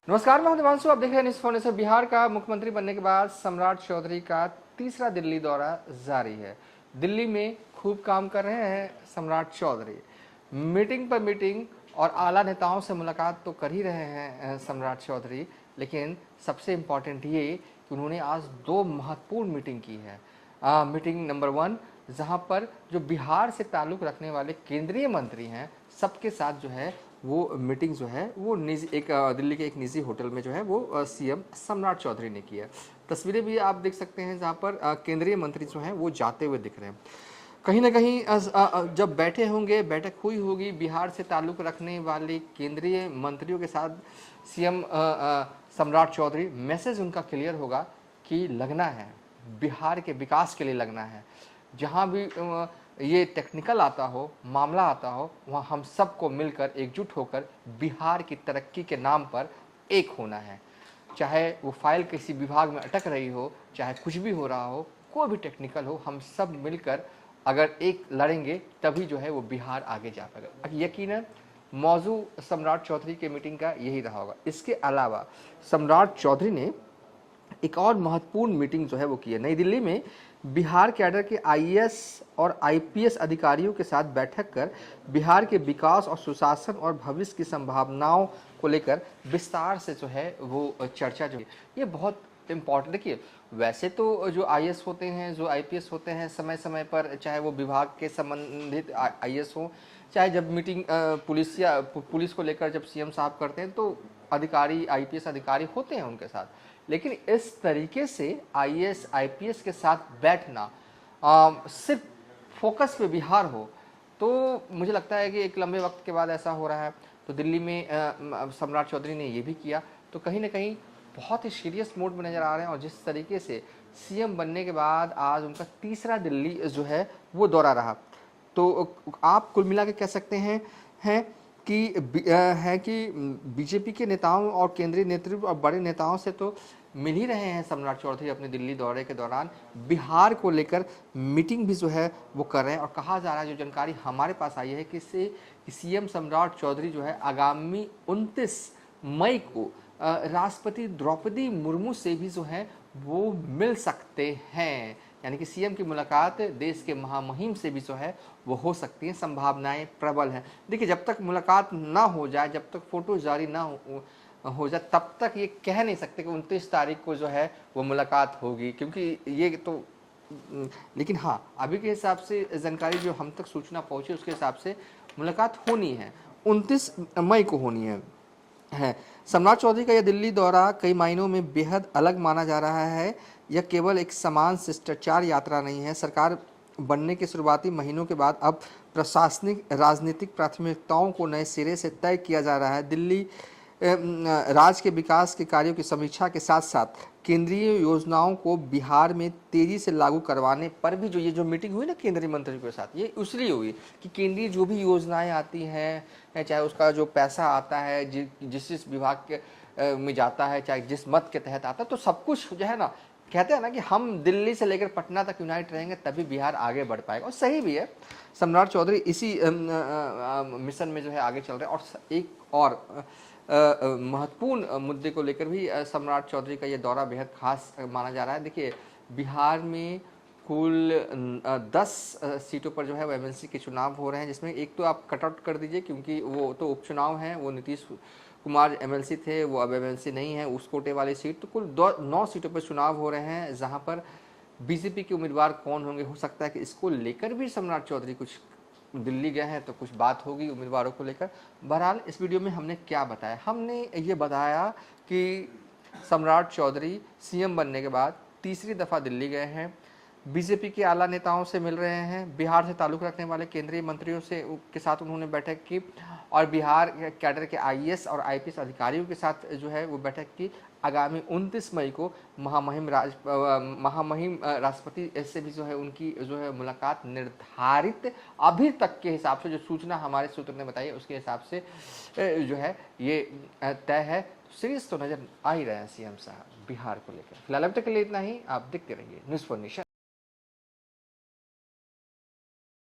नमस्कार, मैं हूं देवांशु। आप देख रहे हैं न्यूज़ फोन से। बिहार का मुख्यमंत्री बनने के बाद सम्राट चौधरी का तीसरा दिल्ली दौरा जारी है। दिल्ली में खूब काम कर रहे हैं सम्राट चौधरी। मीटिंग पर मीटिंग और आला नेताओं से मुलाकात तो कर ही रहे हैं सम्राट चौधरी, लेकिन सबसे इम्पॉर्टेंट ये कि उन्होंने आज दो महत्वपूर्ण मीटिंग की है। मीटिंग नंबर 1, जहां पर जो बिहार से ताल्लुक़ रखने वाले केंद्रीय मंत्री हैं सबके साथ जो है वो मीटिंग जो है वो निजी एक दिल्ली के एक निजी होटल में जो है वो सीएम सम्राट चौधरी ने की है। तस्वीरें भी आप देख सकते हैं जहाँ पर केंद्रीय मंत्री जो हैं वो जाते हुए दिख रहे हैं। कहीं ना कहीं जब बैठे होंगे, बैठक हुई होगी बिहार से ताल्लुक़ रखने वाले केंद्रीय मंत्रियों के साथ सीएम सम्राट चौधरी, मैसेज उनका क्लियर होगा कि लगना है, बिहार के विकास के लिए लगना है। जहाँ भी ये टेक्निकल आता हो, मामला आता हो, वहाँ हम सबको मिलकर एकजुट होकर बिहार की तरक्की के नाम पर एक होना है। चाहे वो फाइल किसी विभाग में अटक रही हो, चाहे कुछ भी हो रहा हो, कोई भी टेक्निकल हो, हम सब मिलकर अगर एक लड़ेंगे तभी जो है वो बिहार आगे जा पाएगा। यकीनन मौजू सम्राट चौधरी के मीटिंग का यही रहा होगा। इसके अलावा सम्राट चौधरी ने एक और महत्वपूर्ण मीटिंग जो है वो की है। नई दिल्ली में बिहार कैडर के आईएएस और आईपीएस अधिकारियों के साथ बैठक कर बिहार के विकास और सुशासन और भविष्य की संभावनाओं को लेकर विस्तार से जो है वो चर्चा जो है ये बहुत इम्पॉर्टेंट। देखिए, वैसे तो जो आईएएस होते हैं, जो आईपीएस होते हैं, समय समय पर चाहे वो विभाग के संबंधित आईएएस हो, चाहे जब मीटिंग पुलिस को लेकर जब सीएम साहब करते हैं तो अधिकारी, आईपीएस अधिकारी होते हैं उनके साथ। लेकिन इस तरीके से आईएएस आईपीएस के साथ बैठना, सिर्फ फोकस पे बिहार हो, तो मुझे लगता है कि एक लंबे वक्त के बाद ऐसा हो रहा है। तो दिल्ली में सम्राट चौधरी ने ये भी किया, तो कहीं ना कहीं बहुत ही सीरियस मोड में नज़र आ रहे हैं। और जिस तरीके से सीएम बनने के बाद आज उनका तीसरा दिल्ली जो है वो दौरा रहा, तो आप कुल मिला के कह सकते हैं कि बीजेपी के नेताओं और केंद्रीय नेतृत्व और बड़े नेताओं से तो मिल ही रहे हैं सम्राट चौधरी अपने दिल्ली दौरे के दौरान। बिहार को लेकर मीटिंग भी जो है वो कर रहे हैं। और कहा जा रहा है, जो जानकारी हमारे पास आई है कि सीएम सम्राट चौधरी जो है आगामी 29 मई को राष्ट्रपति द्रौपदी मुर्मू से भी जो है वो मिल सकते हैं। यानी कि सीएम की मुलाकात देश के महामहिम से भी जो है वो हो सकती है, संभावनाएं प्रबल हैं। देखिए, जब तक मुलाकात ना हो जाए, जब तक फोटो जारी ना हो जाए, तब तक ये कह नहीं सकते कि 29 तारीख को जो है वो मुलाकात होगी, क्योंकि ये तो लेकिन हाँ, अभी के हिसाब से जानकारी जो हम तक सूचना पहुंची उसके हिसाब से मुलाकात होनी है, 29 मई को होनी है। सम्राट चौधरी का यह दिल्ली दौरा कई मायनों में बेहद अलग माना जा रहा है। यह केवल एक समान शिष्टाचार यात्रा नहीं है। सरकार बनने के शुरुआती महीनों के बाद अब प्रशासनिक राजनीतिक प्राथमिकताओं को नए सिरे से तय किया जा रहा है। दिल्ली राज्य के विकास के कार्यों की समीक्षा के साथ साथ केंद्रीय योजनाओं को बिहार में तेजी से लागू करवाने पर भी जो ये जो मीटिंग हुई ना केंद्रीय मंत्रियों के साथ, ये इसलिए हुई कि केंद्रीय जो भी योजनाएं आती हैं, चाहे उसका जो पैसा आता है जिस विभाग के में जाता है, चाहे जिस मत के तहत आता है, तो सब कुछ जो है ना, कहते हैं ना कि हम दिल्ली से लेकर पटना तक यूनाइट रहेंगे तभी बिहार आगे बढ़ पाएगा। और सही भी है, सम्राट चौधरी इसी मिशन में जो है आगे चल रहे हैं। और एक और महत्वपूर्ण मुद्दे को लेकर भी सम्राट चौधरी का ये दौरा बेहद खास माना जा रहा है। देखिए, बिहार में कुल 10 सीटों पर जो है वो एमएलसी के चुनाव हो रहे हैं, जिसमें एक तो आप कट आउट कर दीजिए क्योंकि वो तो उपचुनाव हैं, वो नीतीश कुमार एमएलसी थे, वो अब एमएलसी नहीं है, उस कोटे वाली सीट। तो कुल 9 सीटों पर चुनाव हो रहे हैं, जहां पर बीजेपी के उम्मीदवार कौन होंगे, हो सकता है कि इसको लेकर भी सम्राट चौधरी कुछ दिल्ली गए हैं तो कुछ बात होगी उम्मीदवारों को लेकर। बहरहाल, इस वीडियो में हमने क्या बताया, हमने ये बताया कि सम्राट चौधरी सीएम बनने के बाद तीसरी दफ़ा दिल्ली गए हैं, बीजेपी के आला नेताओं से मिल रहे हैं, बिहार से ताल्लुक़ रखने वाले केंद्रीय मंत्रियों से के साथ उन्होंने बैठक की, और बिहार कैडर के आईएएस और आईपीएस अधिकारियों के साथ जो है वो बैठक की। आगामी 29 मई को महामहिम राष्ट्रपति से भी जो है उनकी जो है मुलाकात निर्धारित, अभी तक के हिसाब से जो सूचना हमारे सूत्र ने बताई उसके हिसाब से जो है ये तय है। सीरीज तो नजर आ ही रहे हैं सीएम साहब बिहार को लेकर। फिलहाल अब तक के लिए इतना ही। आप देखते रहिए न्यूज़ फॉर नेशन।